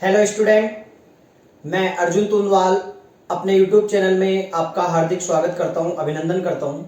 Hello student, मैं अर्जुन तुनवाल अपने YouTube channel में आपका हार्दिक स्वागत करता हूं, अभिनंदन करता हूं।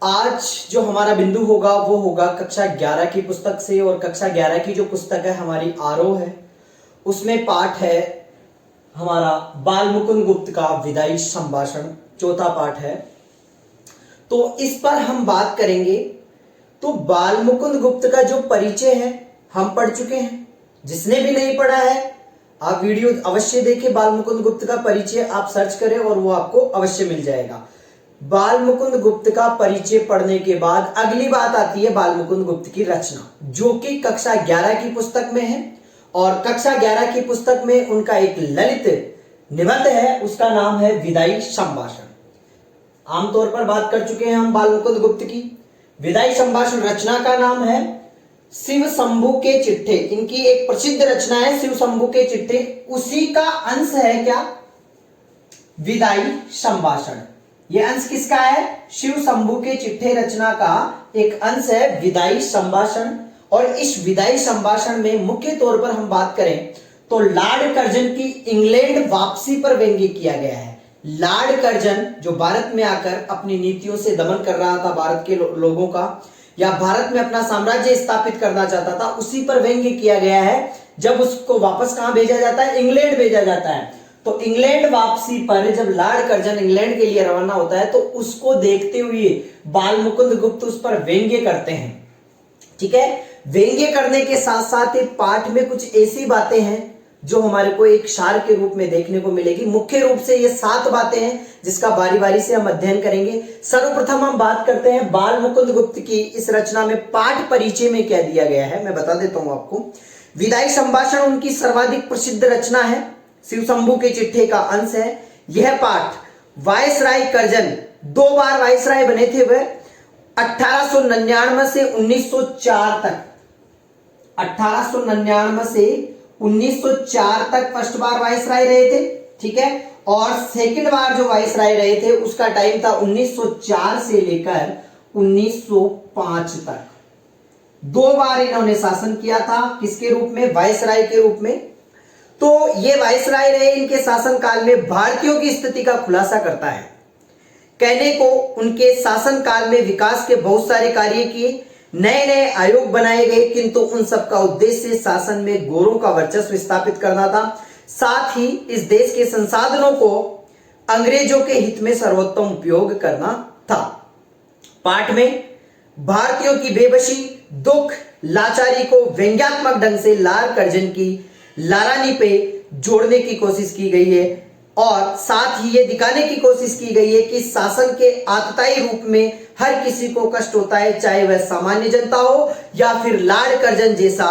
आज जो हमारा बिंदु होगा वो होगा कक्षा 11 की पुस्तक से, और कक्षा 11 की जो पुस्तक है हमारी आरोह है, उसमें पाठ है हमारा बाल मुकुंद गुप्त का विदाई संभाषण, चौथा पाठ है। तो इस पर हम बात करेंगे। तो बाल मुकुंद गुप्त का जो परिचय है हम पढ़ चुके हैं। जिसने भी नहीं पढ़ा है आप वीडियो अवश्य देखें। बाल मुकुंद गुप्त का परिचय आप सर्च करें और वो आपको अवश्य मिल जाएगा। बाल मुकुंद गुप्त का परिचय पढ़ने के बाद अगली बात आती है बाल मुकुंद गुप्त की रचना, जो कि कक्षा 11 की पुस्तक में है। और कक्षा 11 की पुस्तक में उनका एक ललित निबंध है, उसका नाम है विदाई संभाषण। आमतौर पर बात कर चुके हैं हम बाल मुकुंद गुप्त की। विदाई संभाषण रचना का नाम है शिव शंभू के चिट्ठे। इनकी एक प्रसिद्ध रचना है शिव शंभू के चिट्ठे, उसी का अंश है क्या, विदाई संभाषण। यह अंश किसका है? शिव शंभू के चिट्ठे रचना का एक अंश है विदाई संभाषण। और इस विदाई संभाषण में मुख्य तौर पर हम बात करें तो लॉर्ड कर्जन की इंग्लैंड वापसी पर व्यंग्य किया गया है। लॉर्ड कर्जन जो भारत में आकर अपनी नीतियों से दमन कर रहा था भारत के लोगों का, या भारत में अपना साम्राज्य स्थापित करना चाहता था, उसी पर व्यंग्य किया गया है। जब उसको वापस कहां भेजा जाता है? इंग्लैंड भेजा जाता है। तो इंग्लैंड वापसी पर जब लॉर्ड कर्जन इंग्लैंड के लिए रवाना होता है तो उसको देखते हुए बाल मुकुंद गुप्त उस पर व्यंग्य करते हैं। ठीक है, व्यंग्य करने के साथ साथ पाठ में कुछ ऐसी बातें हैं जो हमारे को एक सार के रूप में देखने को मिलेगी। मुख्य रूप से ये 7 बातें हैं जिसका बारी बारी से हम अध्ययन करेंगे। सर्वप्रथम हम बात करते हैं बाल मुकुंद गुप्त की इस रचना में पाठ परिचय में क्या दिया गया है, मैं बता देता हूं आपको। विदाई संभाषण उनकी सर्वाधिक प्रसिद्ध रचना है, शिव शंभू के चिट्ठे का अंश है। यह पाठ वायसराय कर्जन 2 बार वायसराय बने थे वह, 1899 से 1904 तक। 1899 से 1904 तक फर्स्ट बार वाइसराय रहे थे। ठीक है, और सेकंड बार जो वाइसराय रहे थे उसका टाइम था 1904 से लेकर 1905 तक। 2 बार इन्होंने शासन किया था। किसके रूप में? वाइसराय के रूप में। तो ये वाइसराय रहे, इनके शासन काल में भारतीयों की स्थिति का खुलासा करता है। कहने को उनके शासन काल में विकास के बहुत सारे कार्य किए, नए नए आयोग बनाए गए, किंतु उन सब का उद्देश्य शासन में गोरों का वर्चस्व स्थापित करना था। साथ ही इस देश के संसाधनों को अंग्रेजों के हित में सर्वोत्तम उपयोग करना था। पाठ में भारतीयों की बेबसी, दुख, लाचारी को व्यंग्यात्मक ढंग से लॉर्ड कर्जन की लारानी पे जोड़ने की कोशिश की गई है, और साथ ही ये दिखाने की कोशिश की गई है कि शासन के आतताई रूप में हर किसी को कष्ट होता है, चाहे वह सामान्य जनता हो या फिर लॉर्ड कर्जन जैसा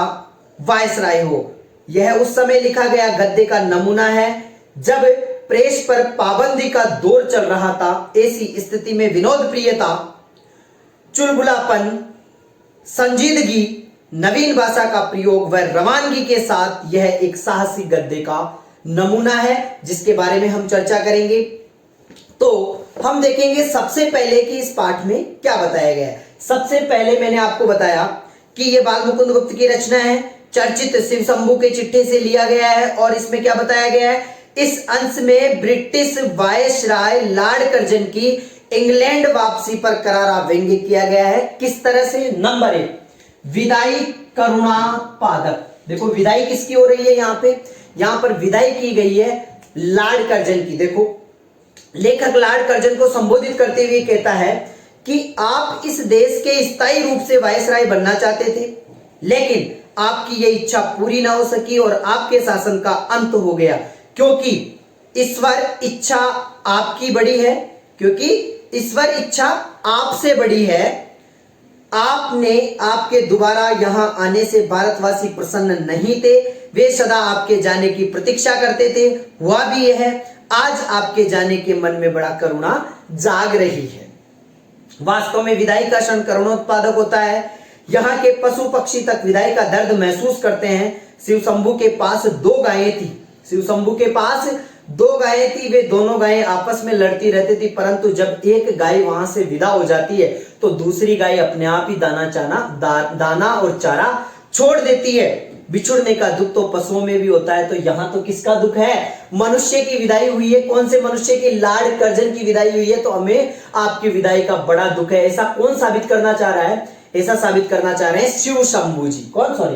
वायसराय हो। यह उस समय लिखा गया गद्य का नमूना है जब प्रेस पर पाबंदी का दौर चल रहा था। ऐसी स्थिति में विनोद प्रियता, चुलबुलापन, संजीदगी, नवीन भाषा का प्रयोग व रवानगी के साथ यह एक साहसी गद्य का नमूना है जिसके बारे में हम चर्चा करेंगे। तो हम देखेंगे सबसे पहले कि इस पाठ में क्या बताया गया है। सबसे पहले मैंने आपको बताया कि यह बाल मुकुंद गुप्त की रचना है, चर्चित शिव शंभू के चिट्ठे से लिया गया है। और इसमें क्या बताया गया है? इस अंश में ब्रिटिश वायसराय लॉर्ड कर्जन की इंग्लैंड वापसी पर करारा व्यंग्य किया गया है। किस तरह से? नंबर 1, विदाई करुणा पादक। देखो विदाई किसकी हो रही है यहां पर विदाई की गई है लॉर्ड कर्जन की। देखो लेखक लॉर्ड कर्जन को संबोधित करते हुए कहता है कि आप इस देश के स्थायी रूप से वायसराय बनना चाहते थे, लेकिन आपकी यह इच्छा पूरी ना हो सकी और आपके शासन का अंत हो गया, क्योंकि ईश्वर इच्छा आपकी बड़ी है, क्योंकि ईश्वर इच्छा आपसे बड़ी है। आपके दोबारा यहां आने से भारतवासी प्रसन्न नहीं थे, वे सदा आपके जाने की प्रतीक्षा करते थे। हुआ भी यह है, आज आपके जाने के मन में बड़ा करुणा जाग रही है। वास्तव में विदाई का क्षण करुणोत्पादक होता है। यहाँ के पशु पक्षी तक विदाई का दर्द महसूस करते हैं। शिव शंभू के पास 2 गायें थी। शिव शंभू के पास 2 गायें थी, वे दोनों गायें आपस में लड़ती रहती थी, परंतु जब एक गाय वहां से विदा हो जाती है तो दूसरी गाय अपने आप ही दाना और चारा छोड़ देती है। बिछुड़ने का दुख तो पशुओं में भी होता है, तो यहाँ तो किसका दुख है? मनुष्य की विदाई हुई है। कौन से मनुष्य की? लार्ड कर्जन की विदाई हुई है, तो हमें आपकी विदाई का बड़ा दुख है। ऐसा कौन साबित करना चाह रहा है? ऐसा साबित करना चाह रहे हैं शिव शंभू जी। कौन? सॉरी,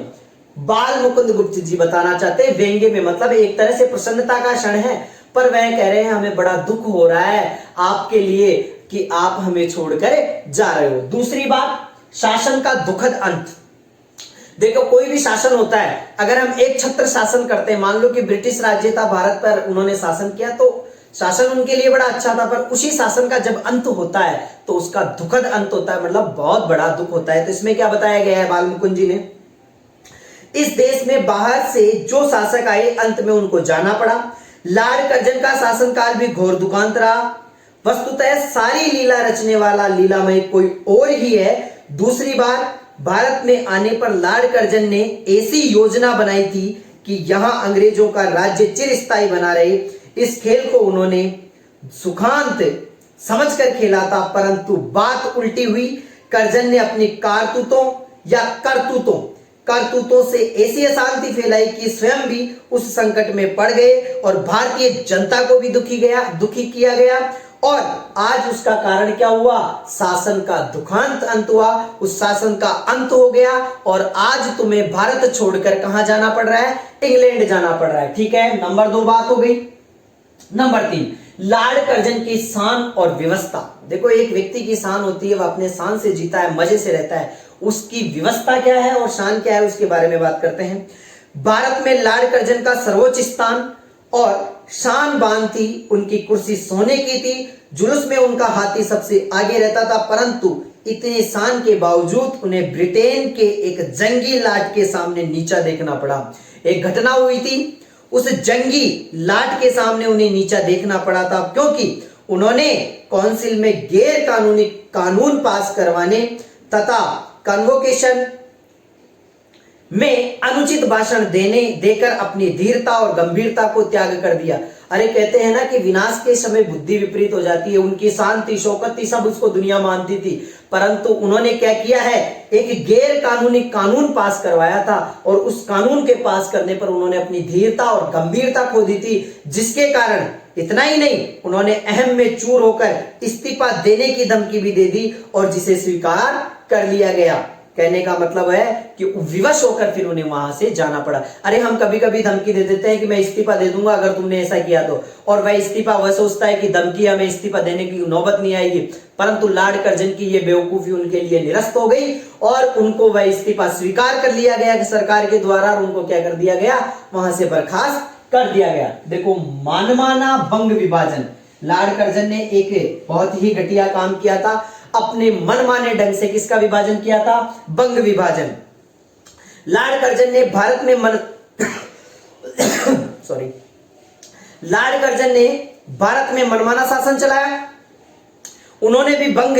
बाल मुकुंद गुप्त जी बताना चाहते हैं व्यंग्य में, मतलब एक तरह से प्रसन्नता का क्षण है, पर वह कह रहे हैं हमें बड़ा दुख हो रहा है आपके लिए कि आप हमें छोड़कर जा रहे हो। दूसरी बात, शासन का दुखद अंत। देखो, कोई भी शासन होता है, अगर हम एक छत्र शासन करते हैं, मान लो कि ब्रिटिश राज्य था भारत पर, उन्होंने शासन किया तो शासन उनके लिए बड़ा अच्छा था, पर उसी शासन का जब अंत होता है तो उसका दुखद अंत होता है, मतलब बहुत बड़ा दुख होता है। तो इसमें क्या बताया गया है बाल मुकुंद जी ने? इस देश में बाहर से जो शासक आए अंत में उनको जाना पड़ा। लार्ड कर्जन का शासनकाल भी घोर दुखांत रहा। वस्तुतः सारी लीला रचने वाला लीलामय कोई और ही है। दूसरी बार भारत में आने पर लार्ड कर्जन ने ऐसी योजना बनाई थी कि यहां अंग्रेजों का राज्य चिरस्थायी बना रहे। इस खेल को उन्होंने सुखांत समझकर खेला था, परंतु बात उल्टी हुई। कर्जन ने अपनी करतूतों से ऐसी अशांति फैलाई कि स्वयं भी उस संकट में पड़ गए और भारतीय जनता को भी दुखी किया गया। और आज उसका कारण क्या हुआ? शासन का दुखांत अंत हुआ, उस शासन का अंत हो गया और आज तुम्हें भारत छोड़कर कहां जाना पड़ रहा है? इंग्लैंड जाना पड़ रहा है। ठीक है, नंबर 2 बात हो गई। नंबर 3, लार्ड कर्जन की शान और व्यवस्था। देखो, एक व्यक्ति की शान होती है, वह अपने शान से जीता है, मजे से रहता है। उसकी व्यवस्था क्या है और शान क्या है, उसके बारे में बात करते हैं। भारत में लार्ड कर्जन का सर्वोच्च स्थान और शान बान थी। उनकी कुर्सी सोने की थी, जुलूस में उनका हाथी सबसे आगे रहता था, परंतु इतने शान के बावजूद उन्हें ब्रिटेन के एक जंगी लाट के सामने नीचा देखना पड़ा। एक घटना हुई थी, उस जंगी लाट के सामने उन्हें नीचा देखना पड़ा था क्योंकि उन्होंने काउंसिल में गैर कानूनी कानून पास करवाने तथा कन्वोकेशन में अनुचित भाषण देकर अपनी धीरता और गंभीरता को त्याग कर दिया। अरे, कहते हैं ना कि विनाश के समय बुद्धि विपरीत हो जाती है। उनकी शांति शौकत थी, सब उसको दुनिया मानती थी, परंतु उन्होंने क्या किया है? एक गैर कानूनी कानून पास करवाया था और उस कानून के पास करने पर उन्होंने अपनी धीरता और गंभीरता खो दी थी, जिसके कारण इतना ही नहीं, उन्होंने अहम में चूर होकर इस्तीफा देने की धमकी भी दे दी और जिसे स्वीकार कर लिया गया। कहने का मतलब है कि विवश होकर फिर उन्हें वहां से जाना पड़ा। अरे, हम कभी कभी धमकी दे देते हैं कि मैं इस्तीफा दे दूंगा अगर तुमने ऐसा किया तो, और वह इस्तीफा वह सोचता है कि धमकी हमें इस्तीफा देने की नौबत नहीं आएगी, परंतु लार्ड कर्जन की ये बेवकूफी उनके लिए निरस्त हो गई और उनको वह इस्तीफा स्वीकार कर लिया गया सरकार के द्वारा और उनको क्या कर दिया गया? वहां से बर्खास्त कर दिया गया। देखो, मनमाना बंग विभाजन। लार्ड कर्जन ने एक बहुत ही घटिया काम किया था, अपने मनमाने ढंग से किसका विभाजन किया था? बंग विभाजन। लार्ड कर्जन ने भारत में लार्ड कर्जन ने भारत में मनमाना शासन चलाया। उन्होंने भी बंग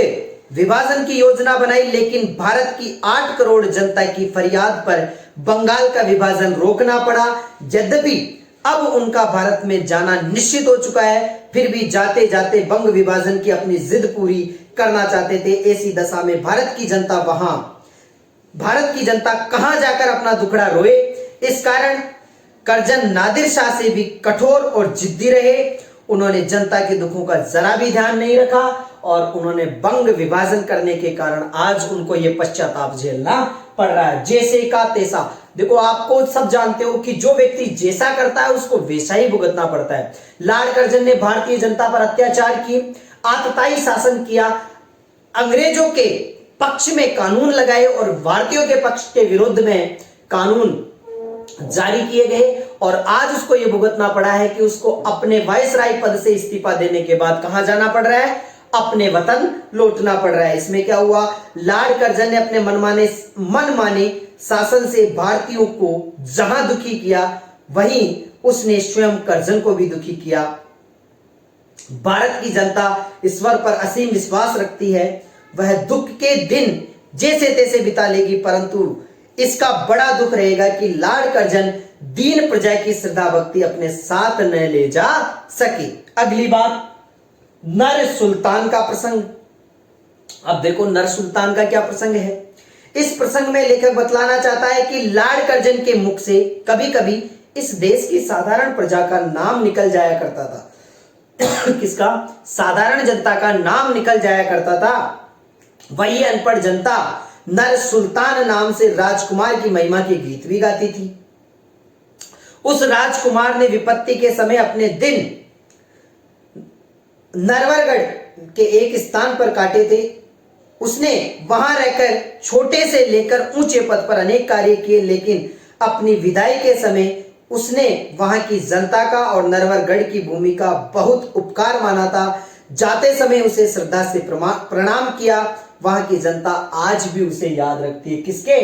विभाजन की योजना बनाई, लेकिन भारत की 8 करोड़ जनता की फरियाद पर बंगाल का विभाजन रोकना पड़ा। यद्यपि अब उनका भारत में जाना निश्चित हो चुका है, फिर भी जाते जाते बंग विभाजन की अपनी जिद पूरी करना चाहते थे। ऐसी दशा में भारत की जनता कहां जाकर अपना दुखड़ा रोए। इस कारण कर्जन नादिर शाह से भी कठोर और जिद्दी रहे। उन्होंने जनता के दुखों का जरा भी ध्यान नहीं रखा और उन्होंने बंग विभाजन करने के कारण आज उनको यह पश्चाताप झेलना पड़ रहा है। जैसे का तैसा। देखो, आपको सब जानते हो कि जो व्यक्ति जैसा करता है उसको वैसा ही भुगतना पड़ता है। लार्ड कर्जन ने भारतीय जनता पर अत्याचार की, आतताई शासन किया, अंग्रेजों के पक्ष में कानून लगाए और भारतीयों के पक्ष के विरुद्ध में कानून जारी किए गए और आज उसको यह भुगतना पड़ा है कि उसको अपने वायसराय पद से इस्तीफा देने के बाद कहां जाना पड़ रहा है? अपने वतन लौटना पड़ रहा है। इसमें क्या हुआ? लार्ड कर्जन ने अपने मनमाने शासन से भारतीयों को जहां दुखी किया, वहीं उसने स्वयं कर्जन को भी दुखी किया। भारत की जनता ईश्वर पर असीम विश्वास रखती है, वह दुख के दिन जैसे तैसे बिता लेगी, परंतु इसका बड़ा दुख रहेगा कि लार्ड कर्जन दीन प्रजा की श्रद्धा भक्ति अपने साथ न ले जा सके। अगली बात, नर सुल्तान का प्रसंग। अब देखो, नर सुल्तान का क्या प्रसंग है। इस प्रसंग में लेखक बतलाना चाहता है कि लॉर्ड कर्जन के मुख से कभी कभी इस देश की साधारण प्रजा का नाम निकल जाया करता था। किसका? साधारण जनता का नाम निकल जाया करता था। वही अनपढ़ जनता नर सुल्तान नाम से राजकुमार की महिमा के गीत भी गाती थी। उस राजकुमार ने विपत्ति के समय अपने दिन नरवरगढ़ के एक स्थान पर काटे थे। उसने वहां रहकर छोटे से लेकर ऊंचे पद पर अनेक कार्य किए, लेकिन अपनी विदाई के समय उसने वहां की जनता का और नरवरगढ़ की भूमि का बहुत उपकार माना था। जाते समय उसे श्रद्धा से प्रणाम किया। वहां की जनता आज भी उसे याद रखती है। किसके?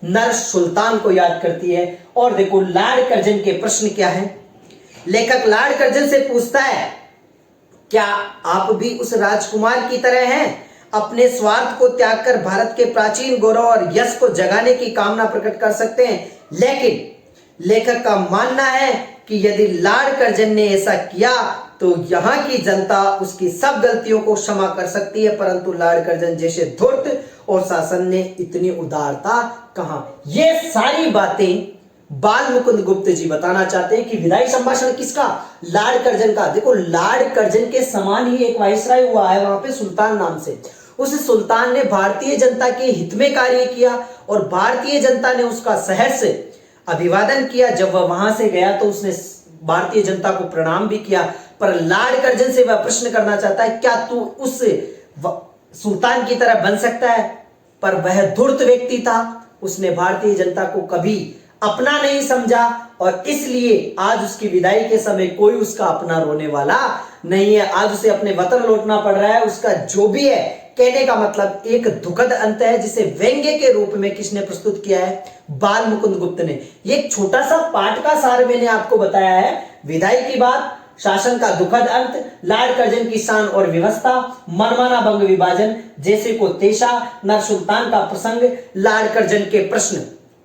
नर सुल्तान को याद करती है। और देखो लॉर्ड कर्जन के प्रश्न क्या है। लेखक लॉर्ड कर्जन से पूछता है, क्या आप भी उस राजकुमार की तरह हैं? अपने स्वार्थ को त्याग कर भारत के प्राचीन गौरव और यश को जगाने की कामना प्रकट कर सकते हैं। लेकिन लेखक का मानना है कि यदि लॉर्ड कर्जन ने ऐसा किया तो यहां की जनता उसकी सब गलतियों को क्षमा कर सकती है, परंतु लॉर्ड कर्जन जैसे धूर्त और शासन ने इतनी उदारता कहां। ये सारी बातें बाल मुकुंद गुप्त जी बताना चाहते हैं कि विदाई संभाषण किसका? लॉर्ड कर्जन का। देखो लॉर्ड कर्जन के समान ही एक वाइसराय हुआ है वहां पे सुल्तान नाम से। उस सुल्तान ने भारतीय जनता के हित में कार्य किया और भारतीय जनता ने उसका सहर्ष अभिवादन किया। जब वह वहां से गया तो उसने भारतीय जनता को प्रणाम भी किया। पर लॉर्ड कर्जन से वह प्रश्न करना चाहता है, क्या तू उस सुल्तान की तरह बन सकता है? पर वह धूर्त व्यक्ति था। उसने भारतीय जनता को कभी अपना नहीं समझा और इसलिए आज उसकी विदाई के समय कोई उसका अपना रोने वाला नहीं है। आज उसे अपने वतन लौटना पड़ रहा है। उसका जो भी है, कहने का मतलब एक दुखद अंत है, जिसे व्यंग्य के रूप में किसने प्रस्तुत किया है? बाल मुकुंद गुप्त ने। ये एक छोटा सा पाठ का सार मैंने आपको बताया है। विदाई की बात, शासन का दुखद अंत, लॉर्ड कर्जन की शान और व्यवस्था, मनमाना बंग विभाजन, जैसे को तेशा, नर सुल्तान का प्रसंग, लॉर्ड कर्जन के प्रश्न।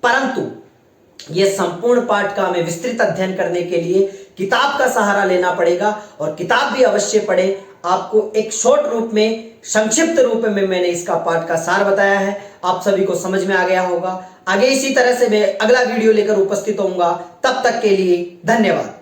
परंतु यह संपूर्ण पाठ का हमें विस्तृत अध्ययन करने के लिए किताब का सहारा लेना पड़ेगा और किताब भी अवश्य पढ़े। आपको एक शॉर्ट रूप में, संक्षिप्त रूप में मैंने इसका पाठ का सार बताया है। आप सभी को समझ में आ गया होगा। आगे इसी तरह से मैं अगला वीडियो लेकर उपस्थित होऊंगा। तब तक के लिए धन्यवाद।